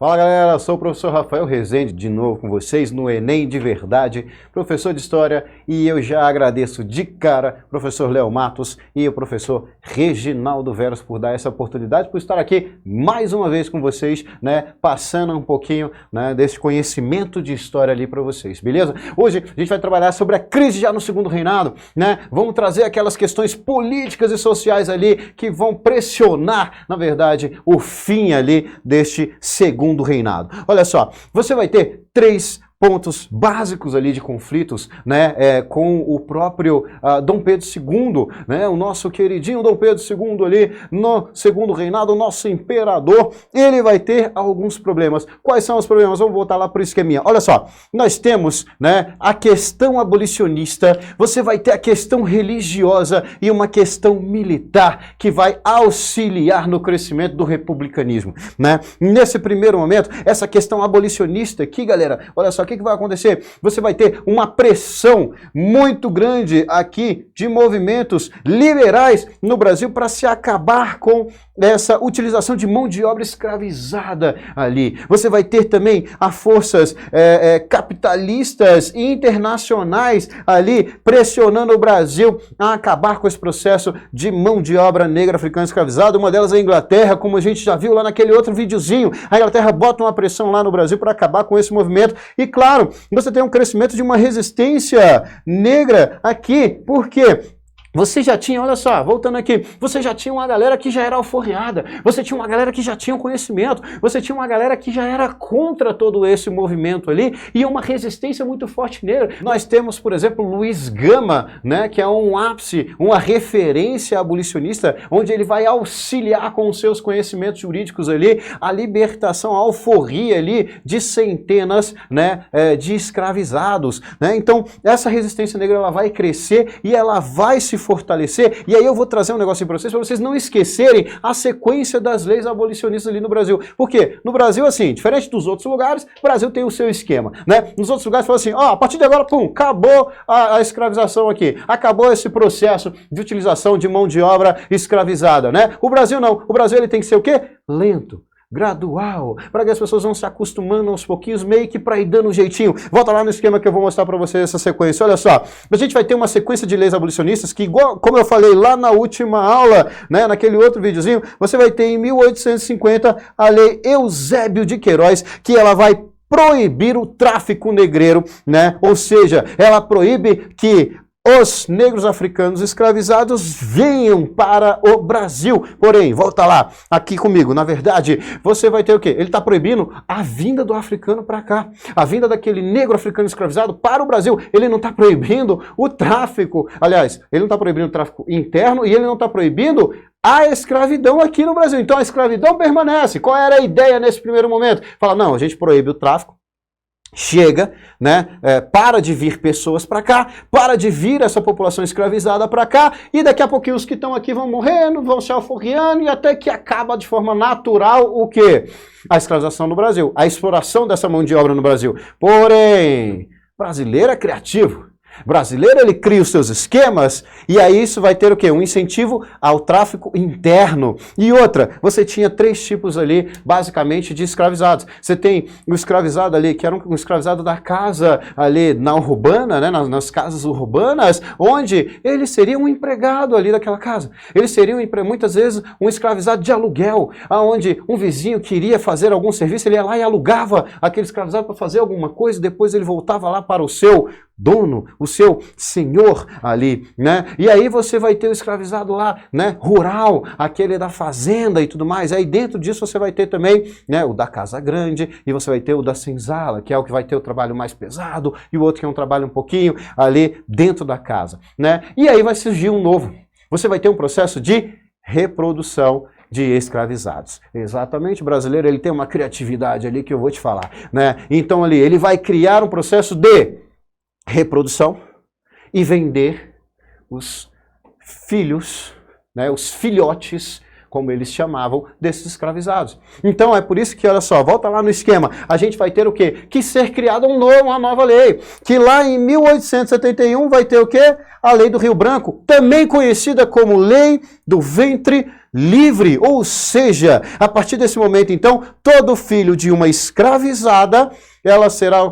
Fala galera, sou o professor Rafael Rezende, de novo com vocês no Enem de Verdade, professor de História, e eu já agradeço de cara o professor Léo Matos e o professor Reginaldo Veros por dar essa oportunidade, por estar aqui mais uma vez com vocês, né, passando um pouquinho, né, desse conhecimento de história ali para vocês, beleza? Hoje a gente vai trabalhar sobre a crise já no Segundo Reinado, né, vamos trazer aquelas questões políticas e sociais ali que vão pressionar, na verdade, o fim ali deste Segundo Reinado. Olha só, você vai ter 3 pontos básicos ali de conflitos, né, com o próprio Dom Pedro II, né, o nosso queridinho Dom Pedro II ali no Segundo Reinado, o nosso imperador, ele vai ter alguns problemas. Quais são os problemas? Vamos voltar lá para o esqueminha. Olha só, nós temos, né, a questão abolicionista, você vai ter a questão religiosa e uma questão militar que vai auxiliar no crescimento do republicanismo, né? Nesse primeiro momento, essa questão abolicionista aqui, galera, olha só, o que vai acontecer? Você vai ter uma pressão muito grande aqui de movimentos liberais no Brasil para se acabar com essa utilização de mão de obra escravizada ali. Você vai ter também as forças capitalistas e internacionais ali pressionando o Brasil a acabar com esse processo de mão de obra negra africana escravizada. Uma delas é a Inglaterra, como a gente já viu lá naquele outro videozinho. A Inglaterra bota uma pressão lá no Brasil para acabar com esse movimento. E claro, você tem um crescimento de uma resistência negra aqui. Por quê? Você já tinha, olha só, voltando aqui, você já tinha uma galera que já era alforriada, você tinha uma galera que já tinha conhecimento, você tinha uma galera que já era contra todo esse movimento ali e uma resistência muito forte nele. Nós temos, por exemplo, Luiz Gama, né, que é um ápice, uma referência abolicionista, onde ele vai auxiliar com os seus conhecimentos jurídicos ali a libertação, a alforria ali de centenas, né, de escravizados, né? Então, essa resistência negra ela vai crescer e ela vai se fortalecer, e aí eu vou trazer um negocinho para vocês não esquecerem a sequência das leis abolicionistas ali no Brasil. Por quê? No Brasil, assim, diferente dos outros lugares, o Brasil tem o seu esquema, né? Nos outros lugares, fala assim, ó, a partir de agora, pum, acabou a escravização aqui, acabou esse processo de utilização de mão de obra escravizada, né? O Brasil não, o Brasil ele tem que ser o quê? Lento, gradual, para que as pessoas vão se acostumando aos pouquinhos, meio que para ir dando um jeitinho. Volta lá no esquema que eu vou mostrar para vocês essa sequência. Olha só, a gente vai ter uma sequência de leis abolicionistas que, igual, como eu falei lá na última aula, né, naquele outro videozinho, você vai ter em 1850 a Lei Eusébio de Queiroz, que ela vai proibir o tráfico negreiro, né? Ou seja, ela proíbe que os negros africanos escravizados venham para o Brasil. Porém, volta lá, aqui comigo, na verdade, você vai ter o quê? Ele está proibindo a vinda do africano para cá, a vinda daquele negro africano escravizado para o Brasil. Ele não está proibindo o tráfico, aliás, ele não está proibindo o tráfico interno e ele não está proibindo a escravidão aqui no Brasil. Então a escravidão permanece. Qual era a ideia nesse primeiro momento? Fala, não, a gente proíbe o tráfico, chega, né, para de vir pessoas para cá, para de vir essa população escravizada para cá, e daqui a pouquinho os que estão aqui vão morrendo, vão se alforriando, e até que acaba de forma natural o quê? A escravização no Brasil, a exploração dessa mão de obra no Brasil. Porém, brasileiro é criativo. Brasileiro, ele cria os seus esquemas e aí isso vai ter o quê? Um incentivo ao tráfico interno. E outra, você tinha 3 tipos ali, basicamente, de escravizados. Você tem o escravizado ali, que era um escravizado da casa ali na urbana, né, nas casas urbanas, onde ele seria um empregado ali daquela casa. Ele seria, muitas vezes, um escravizado de aluguel, onde um vizinho queria fazer algum serviço, ele ia lá e alugava aquele escravizado para fazer alguma coisa, e depois ele voltava lá para o seu dono, o seu senhor ali, né? E aí você vai ter o escravizado lá, né, rural, aquele da fazenda e tudo mais. Aí dentro disso você vai ter também, né, o da casa grande, e você vai ter o da senzala, que é o que vai ter o trabalho mais pesado, e o outro que é um trabalho um pouquinho ali dentro da casa, né? E aí vai surgir um novo. Você vai ter um processo de reprodução de escravizados. Exatamente, o brasileiro ele tem uma criatividade ali que eu vou te falar, né? Então ali ele vai criar um processo de reprodução e vender os filhos, né, os filhotes como eles chamavam desses escravizados. Então é por isso que, olha só, volta lá no esquema, a gente vai ter o quê? Que ser criada uma nova lei, que lá em 1871 vai ter o quê? A Lei do Rio Branco, também conhecida como Lei do Ventre Livre, ou seja, a partir desse momento, então, todo filho de uma escravizada,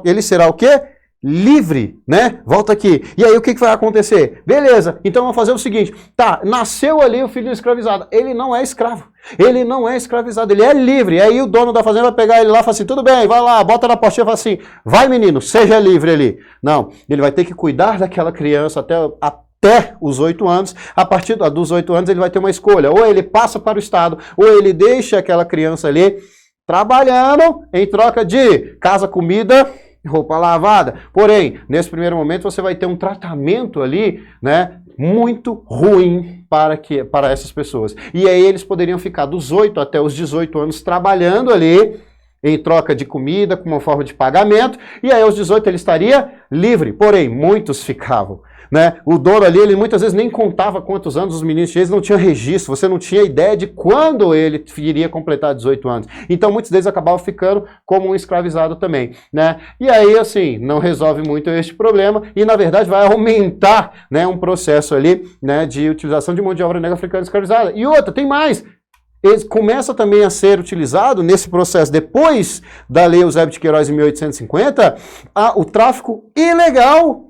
ele será o quê? Livre, né? Volta aqui. E aí o que vai acontecer? Beleza, então vamos fazer o seguinte, tá, nasceu ali o filho de escravizado, ele não é escravo, ele não é escravizado, ele é livre. Aí o dono da fazenda vai pegar ele lá e fala assim, tudo bem, vai lá, bota na postinha e fala assim, vai menino, seja livre ali. Não, ele vai ter que cuidar daquela criança até os 8 anos, a partir dos 8 anos ele vai ter uma escolha, ou ele passa para o Estado, ou ele deixa aquela criança ali trabalhando em troca de casa, comida, roupa lavada. Porém, nesse primeiro momento você vai ter um tratamento ali, né, muito ruim para essas pessoas. E aí eles poderiam ficar dos 8 até os 18 anos trabalhando ali em troca de comida, como uma forma de pagamento, e aí aos 18 ele estaria livre. Porém, muitos ficavam. Né? O dono ali, ele muitas vezes nem contava quantos anos os meninos tinham, eles não tinham registro, você não tinha ideia de quando ele iria completar 18 anos. Então muitos deles acabavam ficando como um escravizado também, né? E aí, assim, não resolve muito este problema e, na verdade, vai aumentar, né, um processo ali, né, de utilização de mão de obra negra africana escravizada. E outra, tem mais! Ele começa também a ser utilizado nesse processo, depois da Lei Eusébio de Queiroz em 1850, o tráfico ilegal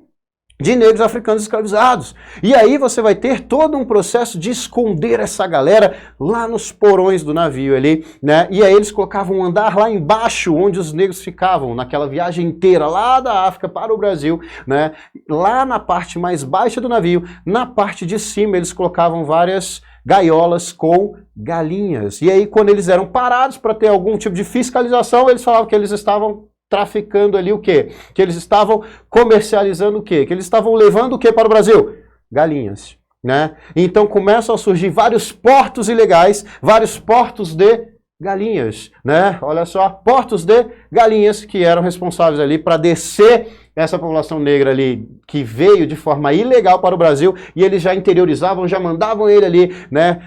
de negros africanos escravizados. E aí você vai ter todo um processo de esconder essa galera lá nos porões do navio ali, né? E aí eles colocavam um andar lá embaixo, onde os negros ficavam, naquela viagem inteira, lá da África para o Brasil, né? Lá na parte mais baixa do navio, na parte de cima, eles colocavam várias gaiolas com galinhas. E aí, quando eles eram parados para ter algum tipo de fiscalização, eles falavam que eles estavam traficando ali o quê? Que eles estavam comercializando o quê? Que eles estavam levando o quê para o Brasil? Galinhas, né? Então começam a surgir vários portos ilegais, vários portos de galinhas, né? Olha só, portos de galinhas que eram responsáveis ali para descer essa população negra ali que veio de forma ilegal para o Brasil e eles já interiorizavam, já mandavam ele ali, né,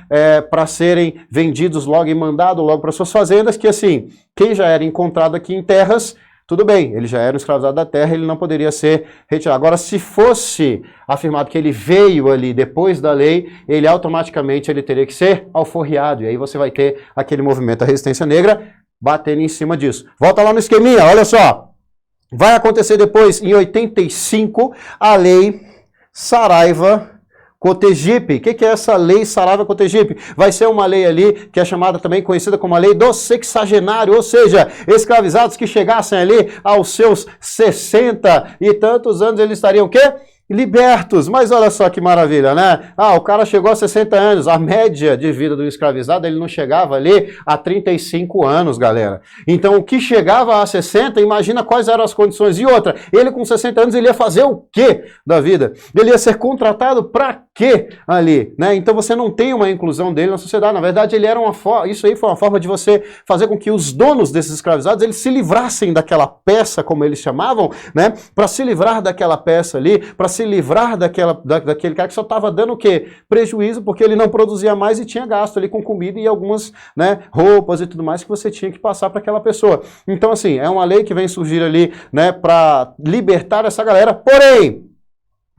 para serem vendidos logo e mandado logo para suas fazendas, que assim, quem já era encontrado aqui em terras, tudo bem, ele já era um escravizado da terra, ele não poderia ser retirado. Agora, se fosse afirmado que ele veio ali depois da lei, ele automaticamente ele teria que ser alforriado. E aí você vai ter aquele movimento da resistência negra batendo em cima disso. Volta lá no esqueminha, olha só. Vai acontecer depois, em 85, a Lei Saraiva-Cotegipe. O que é essa Lei Saraiva-Cotegipe? Vai ser uma lei ali que é chamada também, conhecida como a Lei do Sexagenário, ou seja, escravizados que chegassem ali aos seus 60 e tantos anos, eles estariam o quê? Libertos. Mas olha só que maravilha, né? O cara chegou a 60 anos, a média de vida do escravizado, ele não chegava ali a 35 anos, galera. Então, o que chegava a 60, imagina quais eram as condições. E outra, ele com 60 anos, ele ia fazer o quê da vida? Ele ia ser contratado para quê ali, né? Então, você não tem uma inclusão dele na sociedade. Na verdade, ele era isso aí foi uma forma de você fazer com que os donos desses escravizados, eles se livrassem daquela peça, como eles chamavam, né? Para se livrar daquela peça ali, para se livrar daquele cara que só estava dando o quê? Prejuízo, porque ele não produzia mais e tinha gasto ali com comida e algumas, né, roupas e tudo mais que você tinha que passar para aquela pessoa. Então, assim, é uma lei que vem surgir ali, né, para libertar essa galera. Porém,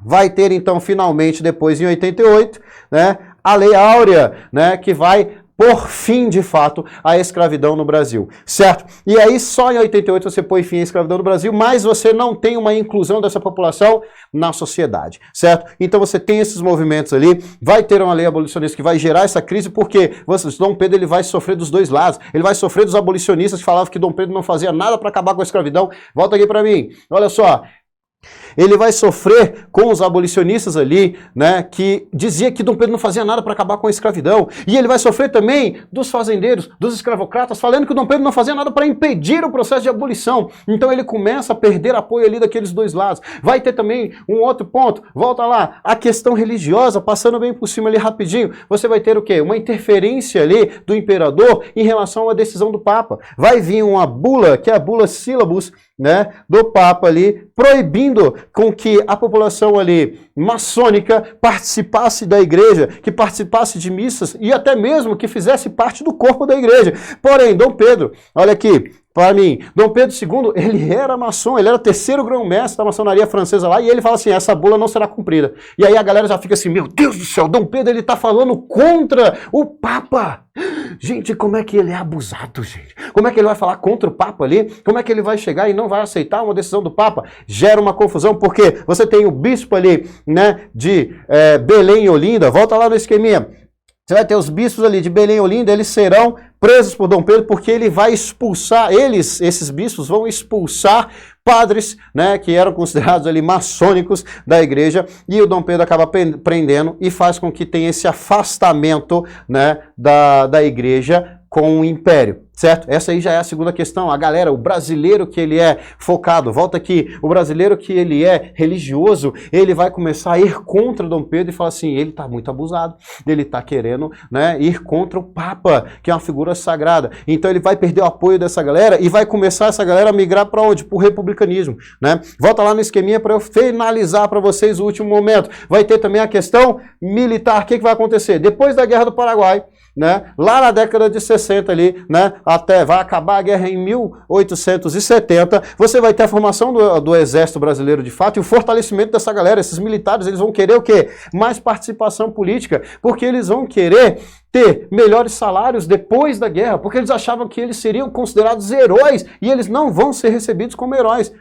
vai ter então finalmente depois em 88, né, a Lei Áurea, né, que vai por fim, de fato, a escravidão no Brasil, certo? E aí só em 88 você põe fim à escravidão no Brasil, mas você não tem uma inclusão dessa população na sociedade, certo? Então você tem esses movimentos ali, vai ter uma lei abolicionista que vai gerar essa crise, porque Dom Pedro ele vai sofrer dos dois lados, ele vai sofrer dos abolicionistas que falavam que Dom Pedro não fazia nada para acabar com a escravidão. Volta aqui para mim, olha só. Ele vai sofrer com os abolicionistas ali, né, que dizia que Dom Pedro não fazia nada para acabar com a escravidão. E ele vai sofrer também dos fazendeiros, dos escravocratas, falando que Dom Pedro não fazia nada para impedir o processo de abolição. Então ele começa a perder apoio ali daqueles dois lados. Vai ter também um outro ponto, volta lá, a questão religiosa, passando bem por cima ali rapidinho. Você vai ter o quê? Uma interferência ali do imperador em relação à decisão do Papa. Vai vir uma bula, que é a bula Sílabus né, do Papa ali, proibindo com que a população ali maçônica participasse da igreja, que participasse de missas e até mesmo que fizesse parte do corpo da igreja. Porém, Dom Pedro, olha aqui, para mim, Dom Pedro II, ele era maçom, ele era terceiro grão-mestre da maçonaria francesa lá, e ele fala assim, essa bula não será cumprida. E aí a galera já fica assim, meu Deus do céu, Dom Pedro, ele tá falando contra o Papa. Gente, como é que ele é abusado, gente? Como é que ele vai falar contra o Papa ali? Como é que ele vai chegar e não vai aceitar uma decisão do Papa? Gera uma confusão, porque você tem o bispo ali, né, de Belém e Olinda, volta lá no esqueminha. Você vai ter os bispos ali de Belém e Olinda, eles serão presos por Dom Pedro, porque ele vai expulsar, esses bispos vão expulsar padres, né, que eram considerados ali maçônicos da igreja, e o Dom Pedro acaba prendendo e faz com que tenha esse afastamento, né, da igreja com o império, certo? Essa aí já é a segunda questão. A galera, o brasileiro que ele é focado, volta aqui, o brasileiro que ele é religioso, ele vai começar a ir contra Dom Pedro e falar assim, ele tá muito abusado, ele tá querendo, né, ir contra o Papa, que é uma figura sagrada. Então ele vai perder o apoio dessa galera e vai começar essa galera a migrar para onde? Pro republicanismo, né? Volta lá no esqueminha para eu finalizar para vocês o último momento. Vai ter também a questão militar. O que vai acontecer? Depois da Guerra do Paraguai, né, lá na década de 60 ali, né, até vai acabar a guerra em 1870, você vai ter a formação do exército brasileiro de fato e o fortalecimento dessa galera. Esses militares, eles vão querer o quê? Mais participação política, porque eles vão querer ter melhores salários depois da guerra, porque eles achavam que eles seriam considerados heróis e eles não vão ser recebidos como heróis.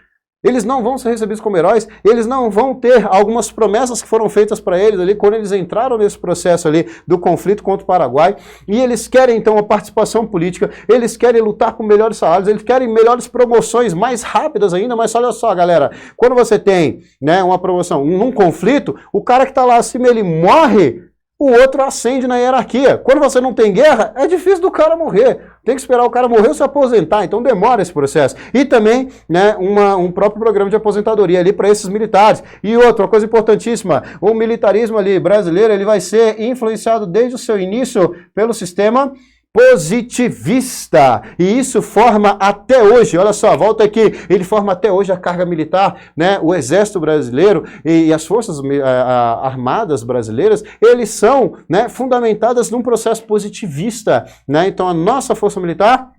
Eles não vão ser recebidos como heróis, eles não vão ter algumas promessas que foram feitas para eles ali quando eles entraram nesse processo ali do conflito contra o Paraguai, e eles querem então a participação política, eles querem lutar por melhores salários, eles querem melhores promoções, mais rápidas ainda, mas olha só, galera, quando você tem, né, uma promoção num conflito, o cara que está lá acima, ele morre, o outro ascende na hierarquia. Quando você não tem guerra, é difícil do cara morrer. Tem que esperar o cara morrer ou se aposentar, então demora esse processo. E também, né, um próprio programa de aposentadoria ali para esses militares. E outra coisa importantíssima, o militarismo ali brasileiro, ele vai ser influenciado desde o seu início pelo sistema positivista, e isso forma até hoje, olha só, volta aqui, ele forma até hoje a carga militar, né, o exército brasileiro e as forças armadas brasileiras, eles são, né, fundamentadas num processo positivista, né, então a nossa força militar,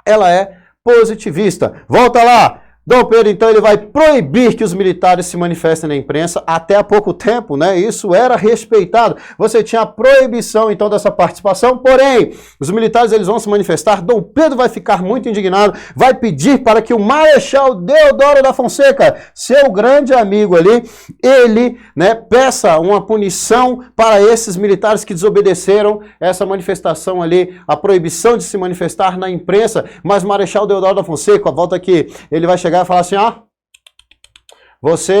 ela é positivista. Volta lá! Dom Pedro, então, ele vai proibir que os militares se manifestem na imprensa. Até há pouco tempo, né, isso era respeitado. Você tinha a proibição, então, dessa participação, porém, os militares, eles vão se manifestar. Dom Pedro vai ficar muito indignado, vai pedir para que o Marechal Deodoro da Fonseca, seu grande amigo ali, ele, né, peça uma punição para esses militares que desobedeceram essa manifestação ali, a proibição de se manifestar na imprensa. Mas Marechal Deodoro da Fonseca, volta aqui, ele vai chegar e falar assim, ó,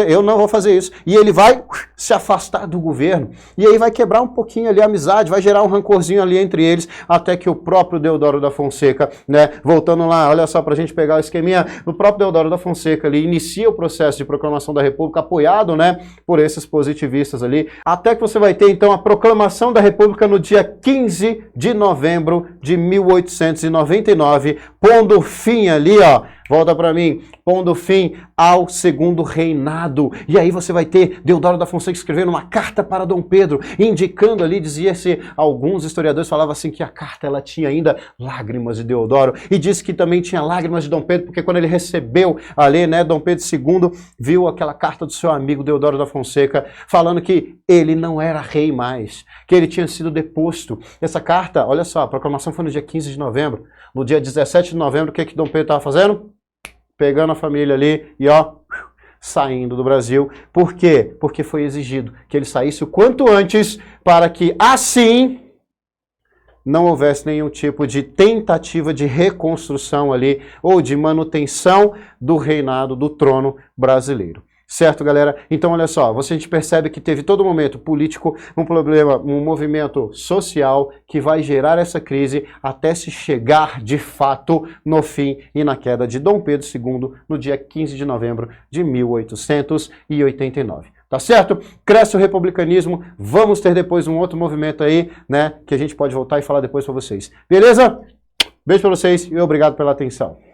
eu não vou fazer isso. E ele vai se afastar do governo. E aí vai quebrar um pouquinho ali a amizade, vai gerar um rancorzinho ali entre eles, até que o próprio Deodoro da Fonseca, né, voltando lá, olha só, pra gente pegar o esqueminha, o próprio Deodoro da Fonseca ali inicia o processo de proclamação da República, apoiado, né, por esses positivistas ali, até que você vai ter, então, a proclamação da República no dia 15 de novembro de 1899, pondo fim ali, ó, volta para mim, pondo fim ao segundo reinado. E aí você vai ter Deodoro da Fonseca escrevendo uma carta para Dom Pedro, indicando ali, dizia-se, alguns historiadores falavam assim que a carta ela tinha ainda lágrimas de Deodoro, e disse que também tinha lágrimas de Dom Pedro, porque quando ele recebeu ali, né, Dom Pedro II, viu aquela carta do seu amigo Deodoro da Fonseca, falando que ele não era rei mais, que ele tinha sido deposto. Essa carta, olha só, a proclamação foi no dia 15 de novembro. No dia 17 de novembro, o que Dom Pedro estava fazendo? Pegando a família ali e, ó, saindo do Brasil. Por quê? Porque foi exigido que ele saísse o quanto antes para que, assim, não houvesse nenhum tipo de tentativa de reconstrução ali ou de manutenção do reinado, do trono brasileiro. Certo, galera? Então, olha só, a gente percebe que teve todo momento político, um problema, um movimento social que vai gerar essa crise até se chegar, de fato, no fim e na queda de Dom Pedro II no dia 15 de novembro de 1889. Tá certo? Cresce o republicanismo, vamos ter depois um outro movimento aí, né, que a gente pode voltar e falar depois para vocês. Beleza? Beijo para vocês e obrigado pela atenção.